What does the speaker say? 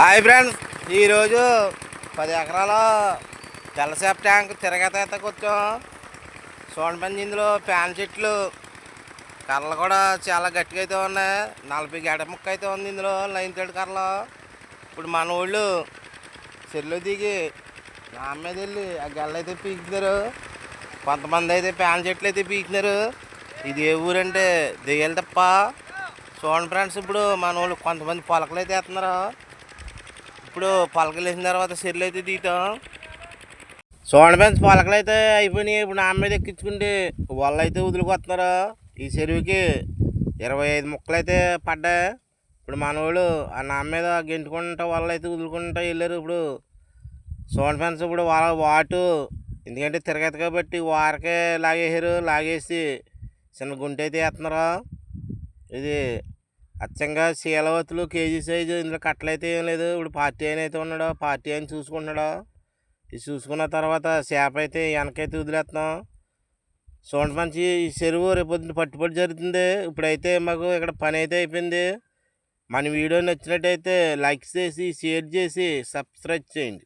Hi friends, ఈరోజు 10 ఎకరాల తెల్లసేప tank తిరగతీతకు వచ్చాం. చూడండి పని, ఇందులో ప్యాన్ చెట్లు కర్రలు కూడా చాలా గట్టిగా అయితే ఉన్నాయి. 40 గడ్డ ముక్క అయితే ఉంది ఇందులో, లైన్ తేడు కర్రలు. ఇప్పుడు మన వాళ్ళు చెల్లు దిగి నా మీద వెళ్ళి ఆ గెల్ల అయితే పీకుతున్నారు. కొంతమంది అయితే ప్యాన్ చెట్లు అయితే పీకుతున్నారు. ఇది ఏ ఊరంటే దెయ్యాలు తప్ప. చూడండి ఫ్రెండ్స్, ఇప్పుడు మన వాళ్ళు కొంతమంది పొలకలు అయితే వేస్తున్నారు. ఇప్పుడు పొలకలు వేసిన తర్వాత చెర్లు అయితే తీయటం. చూడండి ఫ్రెండ్స్, పొలకలు అయితే అయిపోయినాయి. ఇప్పుడు నా మీద ఎక్కించుకుంటే వాళ్ళు అయితే వదులుకొస్తున్నారు. ఈ చెరువుకి 25 ముక్కలు అయితే పడ్డాయి. ఇప్పుడు మనవాళ్ళు ఆ నా మీద గెంటుకుంటా వాళ్ళు అయితే వదులుకుంటా వెళ్ళారు. ఇప్పుడు చూడండి ఫ్రెండ్స్, ఇప్పుడు వాళ్ళ వాటు ఎందుకంటే తిరగదు కాబట్టి వారకే లాగేసారు. లాగేసి చిన్న గుంట అయితే వేస్తున్నారు. ఇది అచ్చంగా శీలవతులు కేజీ సైజు. ఇందులో కట్టలైతే ఏం లేదు. ఇప్పుడు పార్టీ అయిన అయితే ఉన్నాడు, పార్టీ అని చూసుకుంటున్నాడు. ఇది చూసుకున్న తర్వాత చేప అయితే వెనకైతే వదిలేస్తున్నాం. చూడండి మంచి ఈ చెరువు రేపొద్దున పట్టుబడి జరుగుతుంది. ఇప్పుడైతే మాకు ఇక్కడ పని అయితే అయిపోయింది. మన వీడియో నచ్చినట్టయితే లైక్ చేసి, షేర్ చేసి, సబ్స్క్రైబ్ చేయండి.